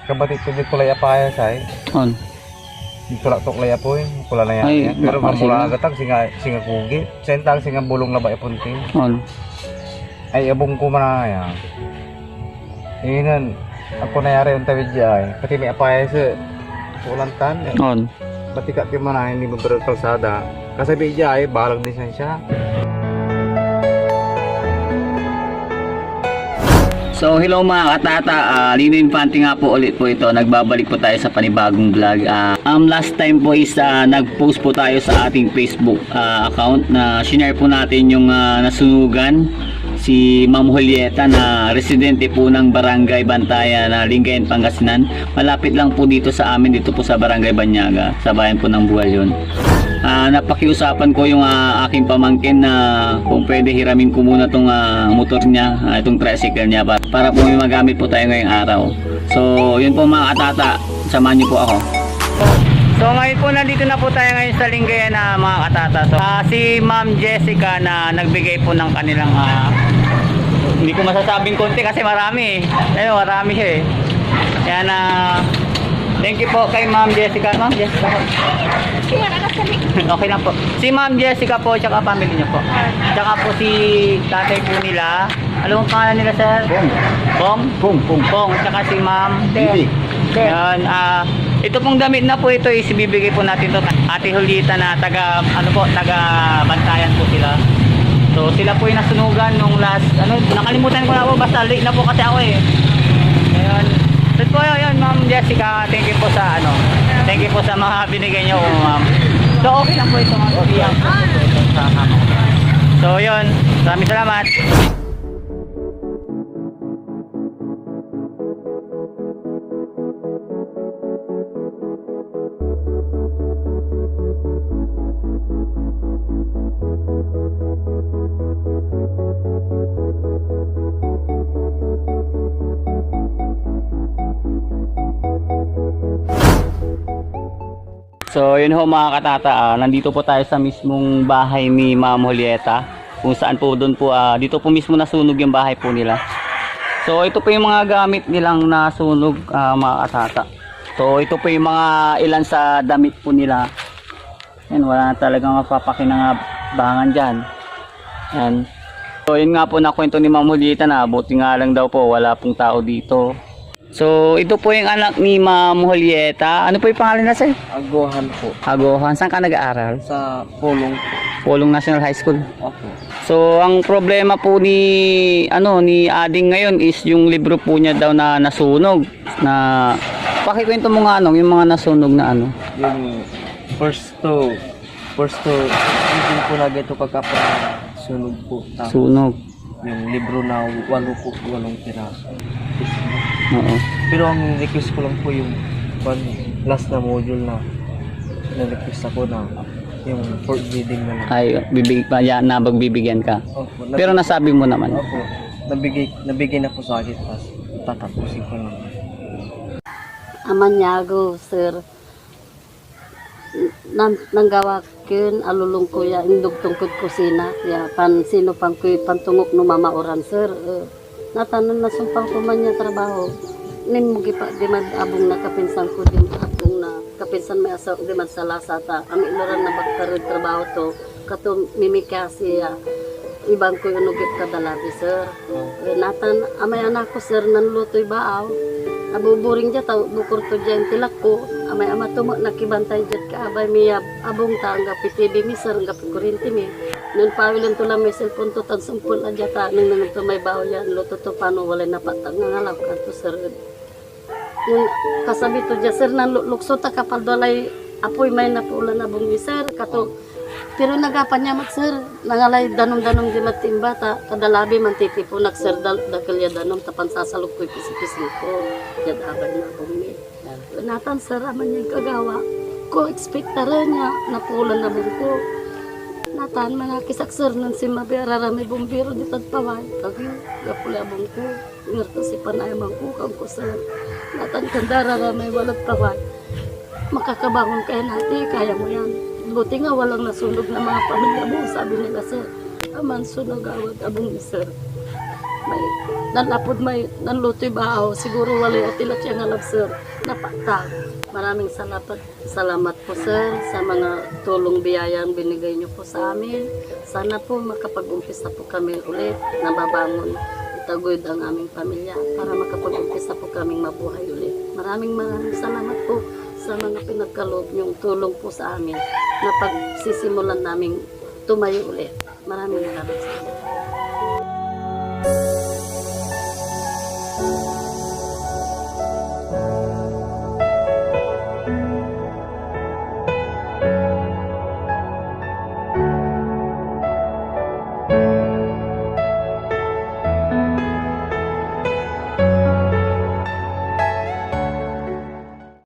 kabatit ko di kulay apaya say. On. Dito lang tok lay apoy, pula na yan. Pero mamula agatag singa kugi. Sentang singa bulong na ba ipunti. On. Ay abong ko man ya. Inan ako na yari yung tawid ay. Pati may apaya sa ulantan. On. Pati ka ti man hindi mo kalsada. Kasi biya ay balag din siya. So hello mga katata, Lino Infante nga po ulit po ito. Nagbabalik po tayo sa panibagong vlog. Last time po is nag-post po tayo sa ating Facebook account na shinare po natin yung nasunugan si Ma'am Julieta na residente po ng Barangay Bantayan na Lingayen, Pangasinan. Malapit lang po dito sa amin, dito po sa Barangay Banyaga, sa bayan po ng Bualyon. Napakiusapan ko yung aking pamangkin na kung pwede hiramin ko muna itong motor niya, itong tricycle niya para po may magamit po tayo ngayong araw. So yun po mga katata, samahan niyo po ako. So ngayon po nandito na po tayo ngayon sa Lingayen na mga katata. So si Ma'am Jessica na nagbigay po ng kanilang hindi ko masasabing konti kasi marami ayun, marami siya kaya na thank you po kay Ma'am Jessica. Ma'am Jessica po. Okay na po. Si Ma'am Jessica po tsaka family niyo po. Tsaka po si tatay po nila. Ano ang pangalan nila sir? Bong. Bong. Tsaka si Ma'am Bibi. Yan, ito pong damit na po ito is ibibigay po natin to Ate Julieta na taga Bantayan po sila. So sila po yung nasunugan nung last nakalimutan ko na po basta late na po kasi ako Ayun. So po yun Ma'am Jessica, thank you po sa thank you po sa mga binigay niyo ma'am. So okay lang po ito ma'am. So yun, maraming salamat. So yun ho mga katata, nandito po tayo sa mismong bahay ni Ma'am Julieta, kung saan po doon po dito po mismo nasunog yung bahay po nila. So ito po yung mga gamit nilang nasunog mga katata. So ito po yung mga ilan sa damit po nila. Yan, wala na talagang mapapakinabangan dyan. Yan. So yun nga po nakwento ni Ma'am Julieta na buti nga lang daw po wala pong tao dito. So ito po yung anak ni Ma'am Julieta. Ano po yung pangalan na sir? Agohan po. Agohan. Saan ka nag-aaral? Sa Pulong. Pulong National High School. Okay. So ang problema po ni Ading ngayon is yung libro po niya daw na nasunog. Na pakikwento mo nga yung mga nasunog na Yung first to hindi po na gato pagkapa sunog po. Sunog. Yung libro na 8 piraso. Oo. Pero ang request ko lang po yung last na module na request ako na yung forbidding na lang. Ay, nagbibigyan ka. Opo, Pero nasabi mo naman. Opo, nabigay na po sa akin. Tapos tatapusin ko lang. Amanyago, sir. Nanggawa kin alulong ko ya indog tungkod kusina ya sino pang kuy pantungok no mamauran sir. Natanon na sumpang ko man niya trabaho. Nimugi pa di man abong nakapinsan ko din atong na kapinsan may asa di man sa lasata. Ang iloran na bagkarod trabaho to kato mimikasi ibang ko unugit kadalabi sir. Natan amay anak ko sir nanlutoy baaw. Nabuburing dyan, bukor to dyan tilak ko. Amay ama tumo nakibantay dyan ka. Abay miya abong ta, ang gapi TV mi sir, ang gapi kurinti mi. Nun pawilan to lang may cellphone to, tag sumpul na dyan ta. Nung nangang to may baho yan, luto to paano walay napatag nga ngalaw ka to sir. Nun kasabi to dyan sir, nan lukso ta kapal dolay apoy may napulan na bungi sir. Kato, pero nagapan niya mat sir, nangalay danom-danom di matimba ta kadalabi man titipo nak sir dakelya danom tapan sasalok ko pisi-pisi ko jad abay na bumi. Natan sir aman niya kagawa ko expectara niya napulan na bungko. Natan manakisak sir nun si mabiyarara may bumbiro di tagpaway kagi gapula bungko ngerto si panay mangko kang ko sir. Natan kandara may walat paway makakabangon kayo natin kaya mo yan. Buti nga walang nasunog na mga pamilya mo, sabi nila sir. Aman sunog awad abong sir. May nanapod may nanlutoy bahaw, siguro wali at ilat siya nga sir, napatag. Maraming salamat po sir sa mga tulong biyayang binigay niyo po sa amin. Sana po makapag-umpisa po kami ulit na babangon itaguyod ang aming pamilya para makapag-umpisa po kaming mabuhay ulit. Maraming salamat po sa mga pinagkaloob niyong tulong po sa amin na pagsisimulan naming tumayo ulit. Maraming salamat.